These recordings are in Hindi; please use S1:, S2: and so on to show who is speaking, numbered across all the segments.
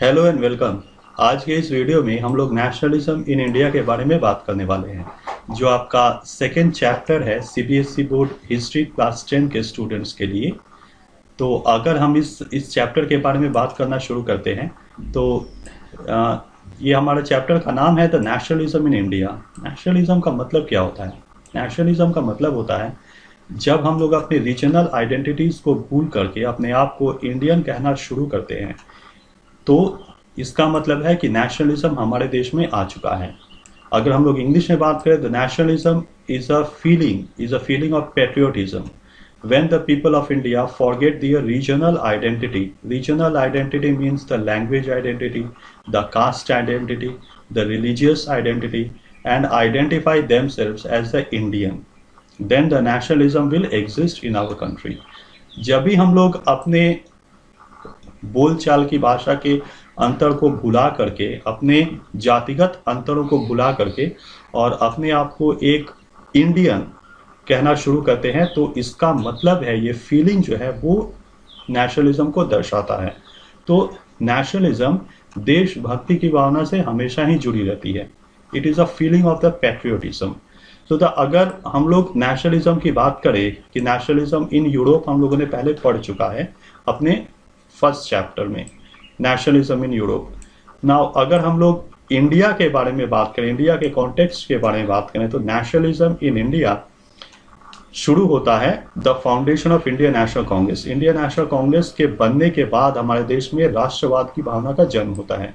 S1: Hello and welcome. आज के इस वीडियो में हम लोग नेशनलिज्म इन इंडिया के बारे में बात करने वाले हैं, जो आपका सेकेंड चैप्टर है सीबीएसई बोर्ड हिस्ट्री क्लास 10 के स्टूडेंट्स के लिए। तो अगर हम इस चैप्टर के बारे में बात करना शुरू करते हैं तो अ, ये हमारा चैप्टर का नाम है the nationalism in India. Nationalism का मतलब क्या होता है? नेशनलिज्म का मतलब होता है जब हम लोग अपने रीजनल आइडेंटिटीज़ को भूल करके अपने आप को इंडियन कहना शुरू करते हैं, तो इसका मतलब है कि नेशनलिज्म हमारे देश में आ चुका है। अगर हम लोग इंग्लिश में बात करें तो nationalism is a feeling of patriotism when the people of India forget their regional identity. Regional identity means the language identity, the caste identity, the religious identity, and identify themselves as the Indian. Then the nationalism will exist in our country. जब भी हम लोग अपने बोलचाल की भाषा के अंतर को भुला करके, अपने जातिगत अंतरों को भुला करके और अपने आप को एक इंडियन कहना शुरू करते हैं, तो इसका मतलब है, ये फीलिंग जो है वो नेशनलिज्म को दर्शाता है। तो नेशनलिज्म देशभक्ति की भावना से हमेशा ही जुड़ी रहती है। It is a feeling of the patriotism. तो अगर हम लोग नेशनलिज्म की बात करें कि नेशनलिज्म इन यूरोप हम लोगों ने पहले पढ़ चुका है अपने फर्स्ट चैप्टर में, नेशनलिज्म इन यूरोप। नाउ अगर हम लोग इंडिया के बारे में बात करें, इंडिया के कॉन्टेक्स्ट के बारे में बात करें, तो नेशनलिज्म इन इंडिया शुरू होता है the foundation of Indian national Congress. Indian national Congress के बनने के बाद हमारे देश में राष्ट्रवाद की भावना का जन्म होता है।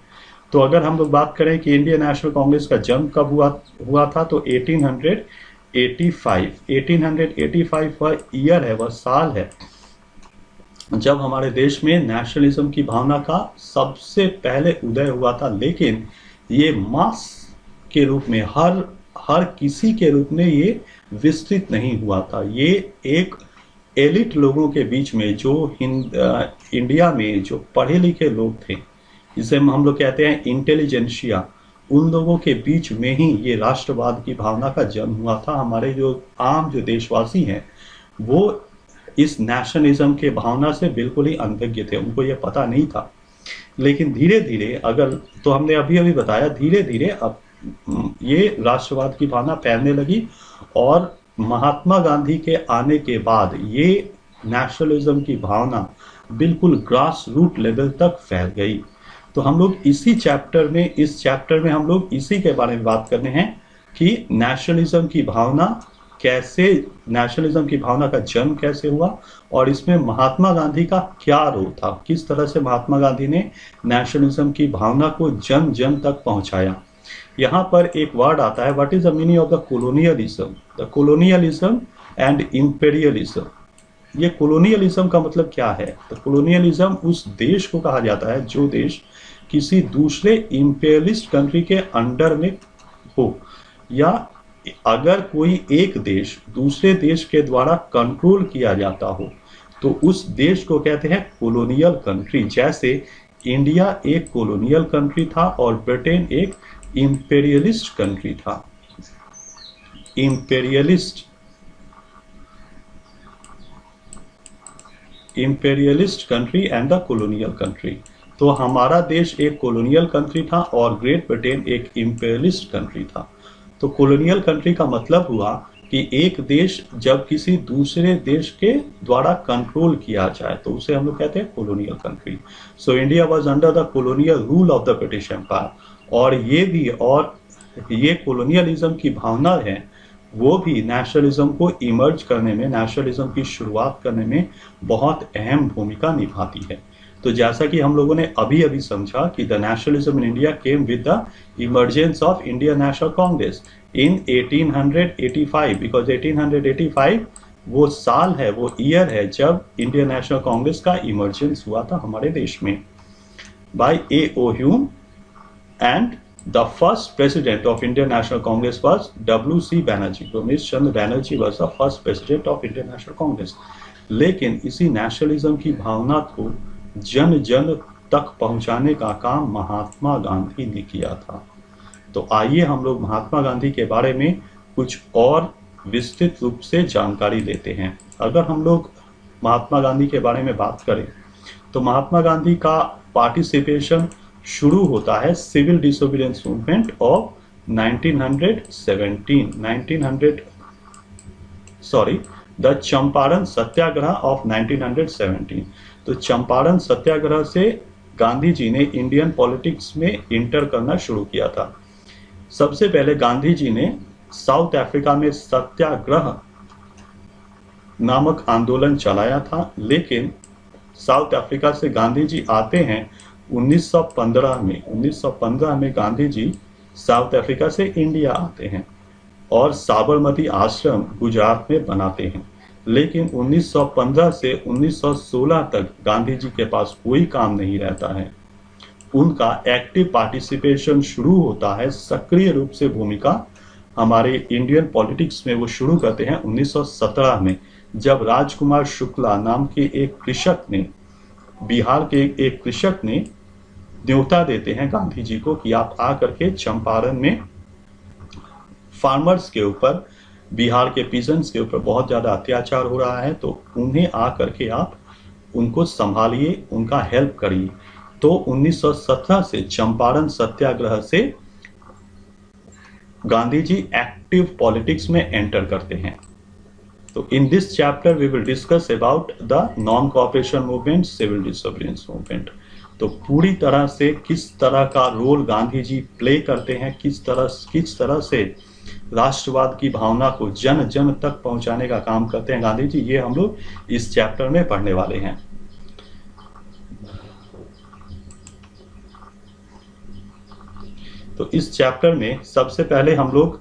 S1: तो अगर हम लोग बात करें कि इंडियन नेशनल कांग्रेस का जन्म कब हुआ था, तो 1885 वह ईयर है, वह साल है जब हमारे देश में नेशनलिज्म की भावना का सबसे पहले उदय हुआ था। लेकिन ये मास के रूप में, हर किसी के रूप में ये विस्तृत नहीं हुआ था। ये एक एलिट लोगों के बीच में, जो इंडिया में जो पढ़े लिखे लोग थे, जिसे हम लोग कहते हैं इंटेलिजेंशिया, उन लोगों के बीच में ही ये राष्ट्रवाद की भावना का जन्म हुआ था। हमारे जो आम जो देशवासी हैं वो इस नेशनलिज्म के भावना से बिल्कुल ही अनभिज्ञ थे, उनको ये पता नहीं था। लेकिन धीरे धीरे, अगर तो हमने अभी अभी बताया, धीरे धीरे अब ये राष्ट्रवाद की भावना फैलने लगी और महात्मा गांधी के आने के बाद ये नेशनलिज्म की भावना बिल्कुल ग्रास रूट लेवल तक फैल गई। तो हम लोग इस चैप्टर में हम लोग इसी के बारे में बात करने हैं कि नेशनलिज्म की भावना का जन्म कैसे हुआ और इसमें महात्मा गांधी का क्या रोल था, किस तरह से महात्मा गांधी ने नेशनलिज्म की भावना को जन जन तक पहुंचाया। यहाँ पर एक वर्ड आता है, what is the meaning of the colonialism and imperialism. ये कोलोनियलिज्म का मतलब क्या है? तो कोलोनियलिज्म उस देश को कहा जाता है जो देश किसी दूसरे इंपेरियलिस्ट कंट्री के अंडर में हो, या अगर कोई एक देश दूसरे देश के द्वारा कंट्रोल किया जाता हो, तो उस देश को कहते हैं कोलोनियल कंट्री। जैसे इंडिया एक कोलोनियल कंट्री था और ब्रिटेन एक इंपेरियलिस्ट कंट्री था। Imperialist country and the colonial country. तो हमारा देश एक कोलोनियल कंट्री था और ग्रेट ब्रिटेन एक इंपेरियलिस्ट कंट्री था। तो कोलोनियल कंट्री का मतलब हुआ कि एक देश जब किसी दूसरे देश के द्वारा कंट्रोल किया जाए तो उसे हम लोग कहते हैं colonial country. So India was under the colonial rule of the British empire. और ये कोलोनियलिज्म की भावना है, वो भी नेशनलिज्म को इमर्ज करने में, नेशनलिज्म की शुरुआत करने में बहुत अहम भूमिका निभाती है। तो जैसा कि हम लोगों ने अभी अभी समझा कि the nationalism in India came with the emergence of Indian national Congress in 1885, because 1885 वो साल है, वो ईयर है जब इंडियन नेशनल कांग्रेस का इमर्जेंस हुआ था हमारे देश में bye A.O. Hume, and the first president of Indian National Congress was W.C. Banerjee. Ramesh Chandra Banerjee was the first president of Indian National Congress. लेकिन इसी नेशनलिज्म की भावना को जन जन तक पहुंचाने का काम महात्मा गांधी ने किया था। तो आइए हम लोग महात्मा गांधी के बारे में कुछ और विस्तृत रूप से जानकारी लेते हैं। अगर हम लोग महात्मा गांधी के बारे में बात करें तो महात्मा गांधी का पार्टिसिपेशन शुरू होता है civil disobedience movement of 1917 the Champaran satyagraha of 1917। तो चंपारण सत्याग्रह से गांधी जी ने इंडियन पॉलिटिक्स में इंटर करना शुरू किया था। सबसे पहले गांधी जी ने साउथ अफ्रीका में सत्याग्रह नामक आंदोलन चलाया था, लेकिन साउथ अफ्रीका से गांधी जी आते हैं 1915 में गांधी जी साउथ अफ्रीका से इंडिया आते हैं और साबरमती आश्रम गुजरात में बनाते हैं। लेकिन 1915 से 1916 तक गांधी जी के पास कोई काम नहीं रहता है। उनका एक्टिव पार्टिसिपेशन शुरू होता है, सक्रिय रूप से भूमिका हमारे इंडियन पॉलिटिक्स में वो शुरू करते हैं 1917 में, जब राजकुमार शुक्ला नाम के एक कृषक ने, बिहार के एक कृषक ने न्योता देते हैं गांधी जी को कि आप आकर के चंपारण में फार्मर्स के ऊपर, बिहार के पीजेंट्स के ऊपर बहुत ज्यादा अत्याचार हो रहा है, तो उन्हें आकर के आप उनको संभालिए, उनका हेल्प करिए। तो 1917 से चंपारण सत्याग्रह से गांधी जी एक्टिव पॉलिटिक्स में एंटर करते हैं। तो in this chapter we will discuss about the non cooperation movement, civil disobedience movement. तो पूरी तरह से किस तरह का रोल गांधी जी प्ले करते हैं, किस तरह से राष्ट्रवाद की भावना को जन जन तक पहुंचाने का काम करते हैं गांधी जी, ये हम लोग इस चैप्टर में पढ़ने वाले हैं। तो इस चैप्टर में सबसे पहले हम लोग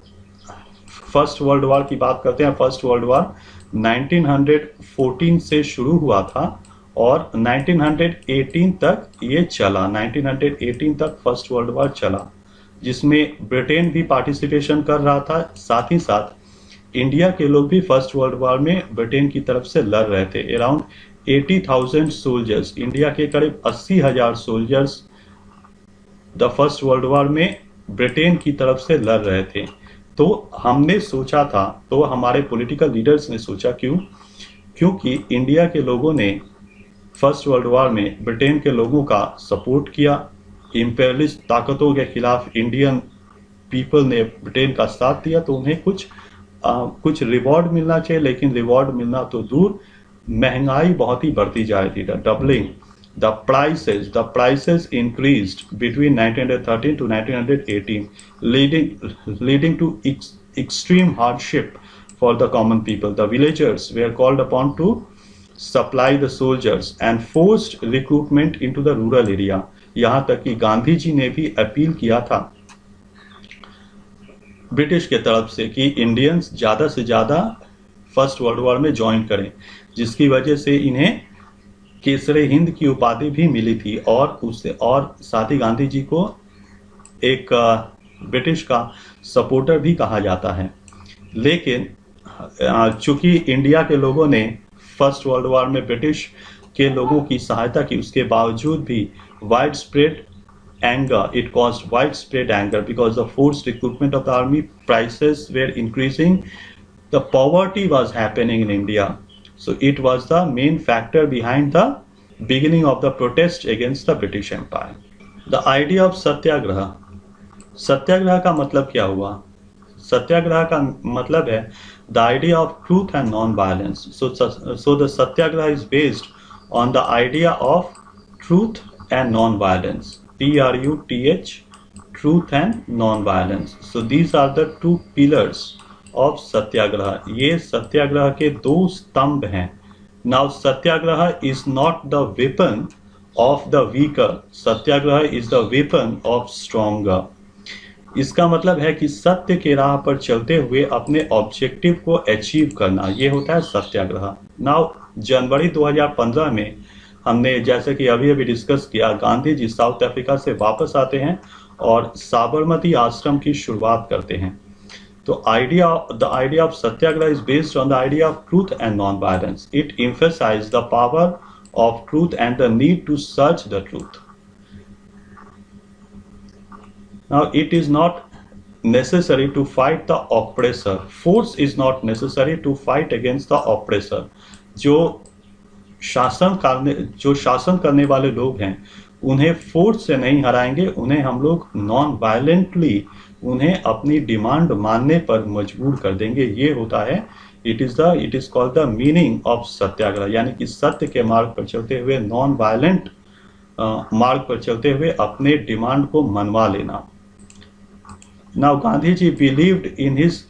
S1: फर्स्ट वर्ल्ड वॉर की बात करते हैं। फर्स्ट वर्ल्ड वॉर 1914 से शुरू हुआ था और 1918 तक ये चला। 1918 तक फर्स्ट वर्ल्ड वॉर चला, जिसमें ब्रिटेन भी पार्टिसिपेशन कर रहा था, साथ ही साथ इंडिया के लोग भी फर्स्ट वर्ल्ड वॉर में ब्रिटेन की तरफ से लड़ रहे थे। अराउंड 80,000 सोल्जर्स, इंडिया के करीब 80,000 soldiers the first world war में ब्रिटेन की तरफ से लड़ रहे थे। तो हमने सोचा था, तो हमारे पॉलिटिकल लीडर्स ने सोचा, क्योंकि इंडिया के लोगों ने फर्स्ट वर्ल्ड वॉर में ब्रिटेन के लोगों का सपोर्ट किया, इंपेरियलिस्ट ताकतों के खिलाफ इंडियन पीपल ने ब्रिटेन का साथ दिया, तो उन्हें कुछ रिवॉर्ड मिलना चाहिए। लेकिन रिवॉर्ड मिलना तो दूर, महंगाई बहुत ही बढ़ती जा रही थी, doubling the prices increased between 1913 to 1918, leading to extreme hardship for the common people. The villagers were called upon to supply the soldiers and forced recruitment into the rural area. यहाँ तक कि गांधी जी ने भी अपील किया था ब्रिटिश के तरफ से कि इंडियंस ज्यादा से ज्यादा फर्स्ट वर्ल्ड वॉर में ज्वाइन करें, जिसकी वजह से इन्हें केसरे हिंद की उपाधि भी मिली थी और साथ ही गांधी जी को एक ब्रिटिश का सपोर्टर भी कहा जाता है। लेकिन चूंकि इंडिया के लोगों ने फर्स्ट वर्ल्ड वॉर में ब्रिटिश के लोगों की सहायता की, उसके बावजूद भी it caused widespread anger because the forced recruitment of the army, prices were increasing, the poverty was happening in India. So it was the main factor behind the beginning of the protest against the British Empire. The idea of satyagraha. सत्याग्रह का मतलब क्या हुआ? सत्याग्रह का मतलब है the idea of truth and non-violence. So the satyagraha is based on the idea of truth and non-violence. TRUTH, truth and non-violence. So these are the two pillars of सत्याग्रह। ये सत्याग्रह के दो स्तंभ हैं। Now Satyagraha is not the weapon of the weaker. Satyagraha is the weapon of stronger. इसका मतलब है कि सत्य के राह पर चलते हुए अपने ऑब्जेक्टिव को अचीव करना, ये होता है सत्याग्रह। Now जनवरी 2015 में हमने, जैसे कि अभी डिस्कस किया, गांधी जी साउथ अफ्रीका से वापस आते हैं और साबरमती आश्रम की शुरुआत करते हैं। तो the idea of satyagraha is based on the idea of truth and non-violence. It emphasizes the power of truth and the need to search the truth. Now it is not necessary to fight the oppressor. Force is not necessary to fight against the oppressor. जो शासन करने वाले लोग हैं उन्हें फोर्स से नहीं हराएंगे, उन्हें हम लोग नॉन वायलेंटली उन्हें अपनी डिमांड मानने पर मजबूर कर देंगे। ये होता है, it is called the meaning of satyagraha, यानी कि सत्य के मार्ग पर चलते हुए, नॉन वायलेंट मार्ग पर चलते हुए अपने डिमांड को मनवा लेना। Now Gandhi ji believed in his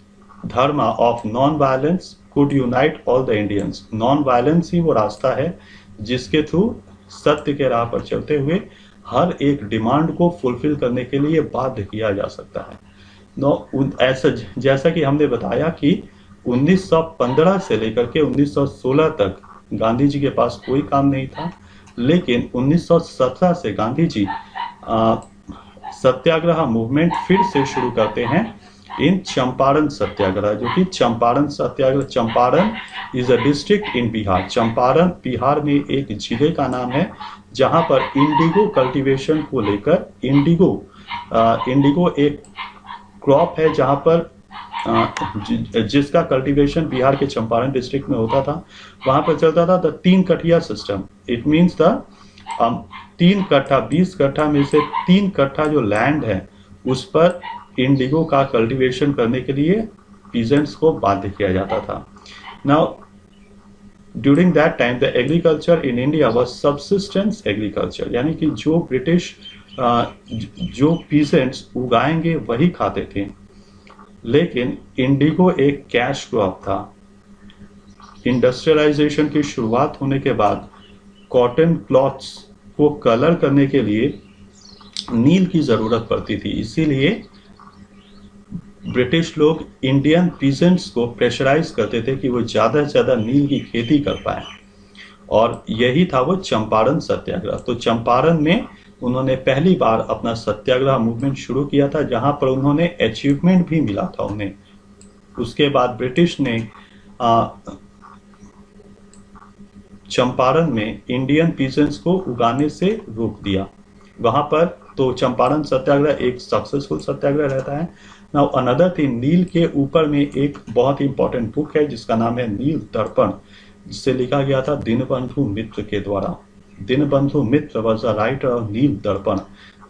S1: dharma of non violence could unite all the Indians. Non violence ही वो रास्ता है जिसके थ्रू सत्य के राह पर चलते हुए हर एक डिमांड को फुलफिल करने के लिए बाध्य किया जा सकता है। ऐसा जैसा कि हमने बताया कि 1915 से लेकर के 1916 तक गांधी जी के पास कोई काम नहीं था, लेकिन 1917 से गांधी जी सत्याग्रह मूवमेंट फिर से शुरू करते हैं इन चंपारण सत्याग्रह, जो कि Champaran satyagraha, Champaran is a district in Bihar. Champaran Bihar में एक जिले का नाम है जहां पर इंडिगो कल्टीवेशन को लेकर, इंडिगो एक क्रॉप है जहां पर जिसका कल्टीवेशन बिहार के चंपारण डिस्ट्रिक्ट में होता था। वहां पर चलता था the 3 Kathiya system. It means the 3 kattha, 20 कट्ठा में से 3 कट्ठा जो लैंड है उस पर इंडिगो का कल्टीवेशन करने के लिए पीजेंट्स को बाध्य किया जाता था। Now during that time the agriculture in India was subsistence agriculture, यानी कि जो ब्रिटिश जो पीजेंट्स उगाएंगे वही खाते थे। लेकिन इंडिगो एक कैश क्रॉप था। इंडस्ट्रियलाइजेशन की शुरुआत होने के बाद कॉटन क्लॉथ्स को कलर करने के लिए नील की जरूरत पड़ती थी, इसीलिए ब्रिटिश लोग इंडियन पीजेंट्स को प्रेशराइज करते थे कि वो ज्यादा से ज्यादा नील की खेती कर पाए, और यही था वो चंपारण सत्याग्रह। तो चंपारण में उन्होंने पहली बार अपना सत्याग्रह मूवमेंट शुरू किया था, जहां पर उन्होंने अचीवमेंट भी मिला था उन्हें। उसके बाद ब्रिटिश ने चंपारण में इंडियन पीजेंट्स को उगाने से रोक दिया वहां पर। तो चंपारण सत्याग्रह एक सक्सेसफुल सत्याग्रह रहता है। नाउ अनदर थिंग, नील के ऊपर में एक बहुत ही इंपॉर्टेंट बुक है जिसका नाम है नील दर्पण, जिसे लिखा गया था दीनबंधु मित्र के द्वारा। दीनबंधु मित्र was a writer of नील दर्पण।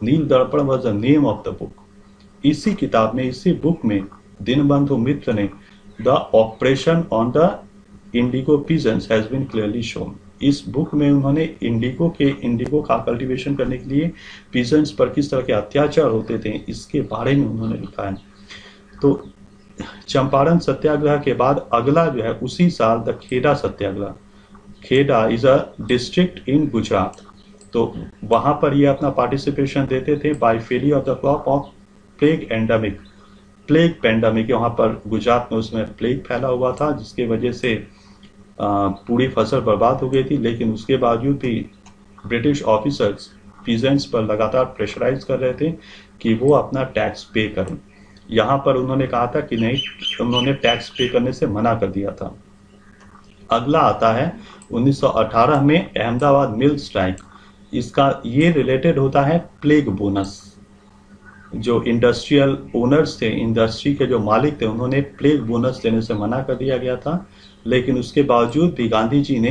S1: नील दर्पण was the name of the book। इसी किताब में, इसी बुक में दीनबंधु मित्र ने the operation on the indigo peasants has been clearly shown. इस बुक में उन्होंने इंडिगो का कल्टीवेशन करने के लिए पीजेंट्स पर किस तरह के अत्याचार होते थे इसके बारे में उन्होंने लिखा है। तो चंपारण सत्याग्रह के बाद अगला जो है उसी साल the Kheda satyagraha. Kheda is a district in Gujarat. तो वहां पर ये अपना पार्टिसिपेशन देते थे by failure of the crop of plague pandemic. वहां पर गुजरात में उसमें प्लेग फैला हुआ था जिसके वजह से पूरी फसल बर्बाद हो गई थी, लेकिन उसके बावजूद भी ब्रिटिश ऑफिसर्स पीजेंट्स पर लगातार प्रेशराइज कर रहे थे कि वो अपना टैक्स पे करें। यहाँ पर उन्होंने कहा था कि नहीं, उन्होंने टैक्स पे करने से मना कर दिया था। अगला आता है 1918 में अहमदाबाद मिल स्ट्राइक। इसका ये रिलेटेड होता है प्लेग बोनस। जो इंडस्ट्रियल ओनर्स थे, इंडस्ट्री के जो मालिक थे, उन्होंने प्लेग बोनस देने से मना कर दिया गया था, लेकिन उसके बावजूद भी गांधी जी ने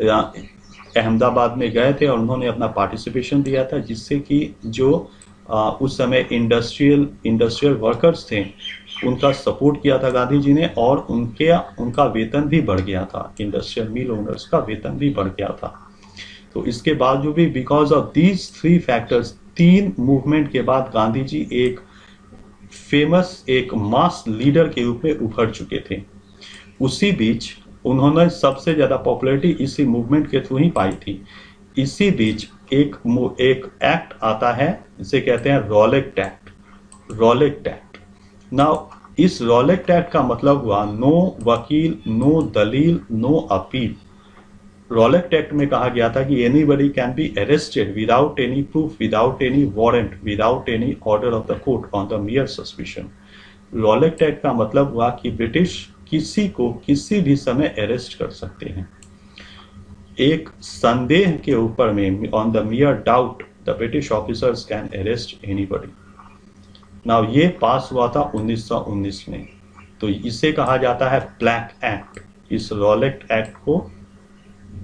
S1: अहमदाबाद में गए थे और उन्होंने अपना पार्टिसिपेशन दिया था, जिससे कि जो उस समय इंडस्ट्रियल वर्कर्स थे उनका सपोर्ट किया था गांधी जी ने, और उनका वेतन भी बढ़ गया था। इंडस्ट्रियल मिल ओनर्स का वेतन भी बढ़ गया था। तो इसके बावजूद भी because of these 3 factors, 3 movement के बाद गांधी जी एक फेमस, एक मास लीडर के रूप में उभर चुके थे। उसी बीच उन्होंने सबसे ज्यादा पॉपुलैरिटी इसी मूवमेंट के थ्रू ही पाई थी। इसी बीच एक एक्ट आता है जिसे कहते हैं रॉलेट एक्ट। नाउ इस रॉलेट एक्ट का मतलब हुआ नो वकील, नो दलील, नो अपील। रॉलेट एक्ट में कहा गया था कि anybody can be arrested without any proof, without any warrant, without any order of the court on the मियर suspicion. Rowlatt act का मतलब हुआ कि ब्रिटिश किसी को किसी भी समय अरेस्ट कर सकते हैं। एक संदेह के ऊपर में, on the मियर doubt, the British officers can arrest anybody. Now ये पास हुआ था 1919 में। तो इसे कहा जाता है ब्लैक एक्ट। इस रॉलेट एक्ट को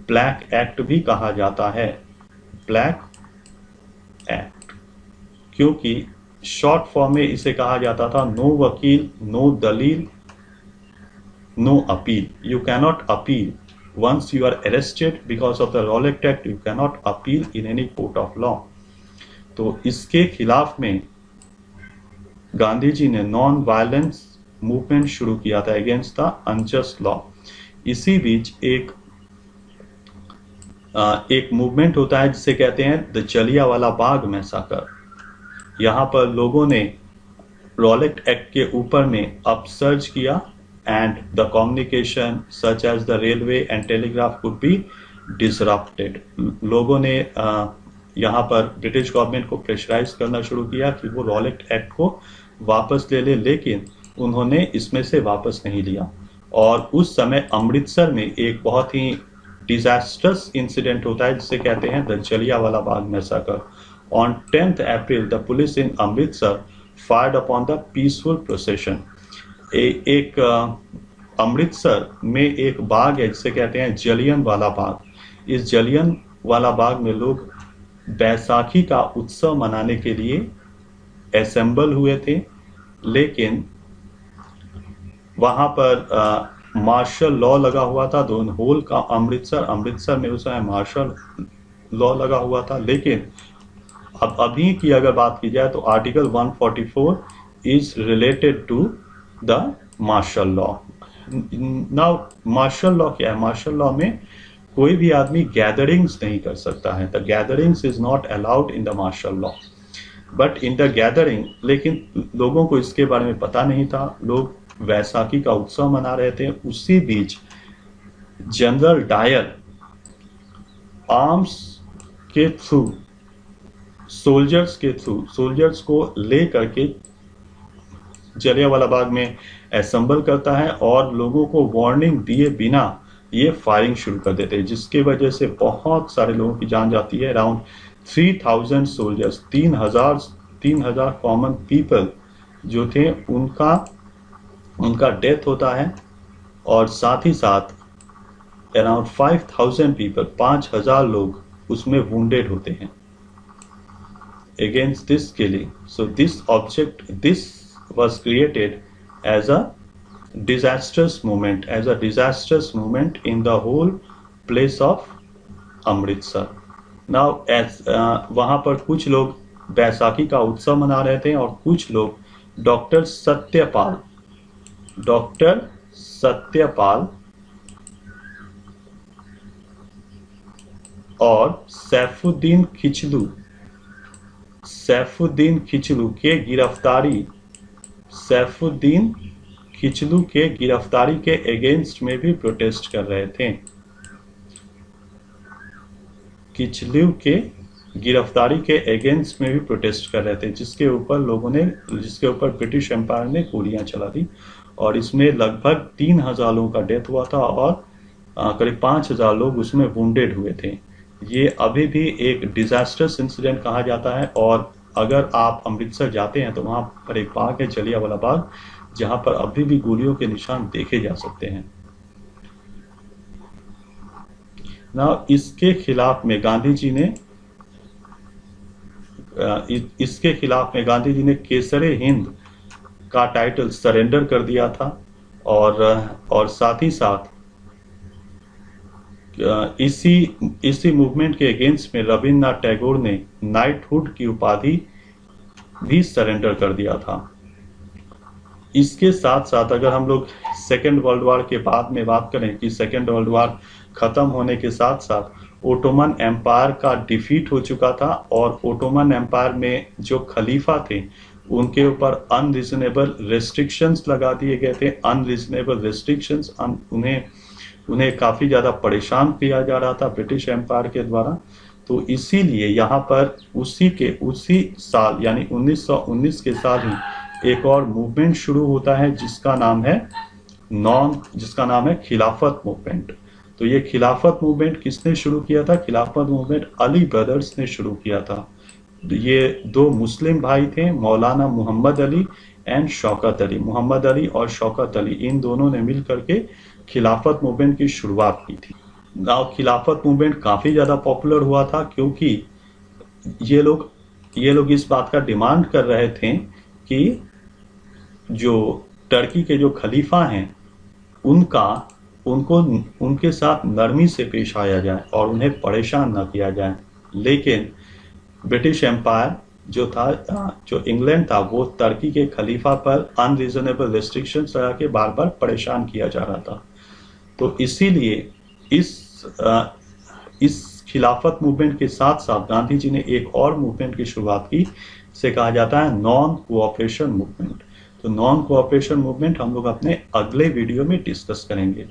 S1: ब्लैक एक्ट भी कहा जाता है। ब्लैक एक्ट, क्योंकि शॉर्ट फॉर्म में इसे कहा जाता था नो वकील, नो दलील, no appeal. You cannot appeal once you are arrested because of the Rowlatt act, you cannot appeal in any court of law. तो इसके खिलाफ में गांधी जी ने नॉन वायलेंस मूवमेंट शुरू किया था अगेंस्ट द अनजस्ट लॉ। इसी बीच एक मूवमेंट होता है जिसे कहते हैं द जलियांवाला बाग मैसाकर। यहाँ पर लोगों ने रॉलेट एक्ट के ऊपर में अपसर्ज किया and the communication such as the railway and telegraph could be disrupted. लोगों ने यहाँ पर ब्रिटिश गवर्नमेंट को प्रेशराइज करना शुरू किया कि वो रॉलेट एक्ट को वापस ले ले, लेकिन उन्होंने इसमें से वापस नहीं लिया। और उस समय अमृतसर में एक बहुत ही डिजास्टर्स इंसिडेंट होता है जिसे कहते हैं the Jallianwala Bagh massacre. On 10th April the police in Amritsar fired upon the peaceful procession. एक अमृतसर में एक बाग है जिसे कहते हैं जलियांवाला बाग। इस जलियांवाला बाग में लोग बैसाखी का उत्सव मनाने के लिए असेंबल हुए थे, लेकिन वहां पर मार्शल लॉ लगा हुआ था। दोन होल का अमृतसर में उस समय मार्शल लॉ लगा हुआ था। लेकिन अब अभी की अगर बात की जाए तो article 144 is related to the martial law. Now martial law क्या है? मार्शल लॉ में कोई भी आदमी गैदरिंग्स नहीं कर सकता है। The gatherings is not allowed in the martial law, but in the gathering, लेकिन लोगों को इसके बारे में पता नहीं था। लोग वैसाखी का उत्सव मना रहे थे। उसी बीच जनरल डायर आर्म्स के थ्रू, सोल्जर्स को ले करके जलियांवाला बाग में असेंबल करता है और लोगों को वार्निंग दिए बिना ये फायरिंग शुरू कर देते हैं, जिसकी वजह से बहुत सारे लोगों की जान जाती है। अराउंड 3000 सोल्जर्स, 3000 कॉमन पीपल जो थे उनका डेथ होता है। और साथ ही साथ अराउंड 5000 पीपल, 5000 लोग उसमें वुंडेड होते हैं against this killing. So this was created as a disastrous movement in the whole place of Amritsar. Now as वहाँ पर कुछ लोग बैसाखी का उत्सव मना रहे थे और कुछ लोग डॉक्टर सत्यपाल और सैफुद्दीन खिचलू के गिरफ्तारी के अगेंस्ट में भी प्रोटेस्ट कर रहे थे। खिचलू के गिरफ्तारी के अगेंस्ट में भी प्रोटेस्ट कर रहे थे, जिसके ऊपर ब्रिटिश एम्पायर ने गोलियां चला दी। और इसमें लगभग 3000 लोगों का डेथ हुआ था और करीब 5000 लोग उसमें वुंडेड हुए थे। ये अभी भी एक डिजास्टर्स इंसिडेंट कहा जाता है। और अगर आप अमृतसर जाते हैं तो वहां पर एक बाग है जलियांवाला बाग, जहां पर अभी भी गोलियों के निशान देखे जा सकते हैं। ना इसके खिलाफ में गांधी जी ने केसरे हिंद का टाइटल सरेंडर कर दिया था। और साथ ही साथ इसी मूवमेंट के अगेंस्ट में रविन्द्रनाथ टैगोर ने नाइटहुड की उपाधि भी सरेंडर कर दिया था। इसके साथ साथ अगर हम लोग सेकेंड वर्ल्ड वॉर के बाद में बात करें कि सेकेंड वर्ल्ड वॉर खत्म होने के साथ साथ ओटोमन एम्पायर का डिफीट हो चुका था और ओटोमन एम्पायर में जो खलीफा थे उनके ऊपर अनरीजनेबल रेस्ट्रिक्शंस लगा दिए गए थे। अनरीजनेबल रेस्ट्रिक्शंस, उन्हें काफी ज्यादा परेशान किया जा रहा था ब्रिटिश एम्पायर के द्वारा। तो इसीलिए यहाँ पर उसी साल यानी 1919 के साल ही एक और मूवमेंट शुरू होता है जिसका नाम है खिलाफत मूवमेंट। तो ये खिलाफत मूवमेंट किसने शुरू किया था? खिलाफत मूवमेंट अली ब्रदर्स ने शुरू किया था। ये दो मुस्लिम भाई थे, मौलाना मोहम्मद अली एंड शौकत अली। मोहम्मद अली और शौकत अली, इन दोनों ने मिल करके खिलाफत मूवमेंट की शुरुआत की थी। खिलाफत मूवमेंट काफी ज्यादा पॉपुलर हुआ था क्योंकि ये लोग ये लोग इस बात का डिमांड कर रहे थे कि जो टर्की के जो खलीफा हैं उनका उनको उनके साथ नरमी से पेश आया जाए और उन्हें परेशान न किया जाए। लेकिन ब्रिटिश एम्पायर जो था, जो इंग्लैंड था, वो टर्की के खलीफा पर अनरीजनेबल रिस्ट्रिक्शंस लगा के बार बार परेशान किया जा रहा था। तो इसीलिए इस खिलाफत मूवमेंट के साथ साथ गांधी जी ने एक और मूवमेंट की शुरुआत की, से कहा जाता है नॉन कोऑपरेशन मूवमेंट। तो नॉन कोऑपरेशन मूवमेंट हम लोग अपने अगले वीडियो में डिस्कस करेंगे।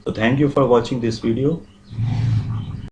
S1: तो thank you for watching this video.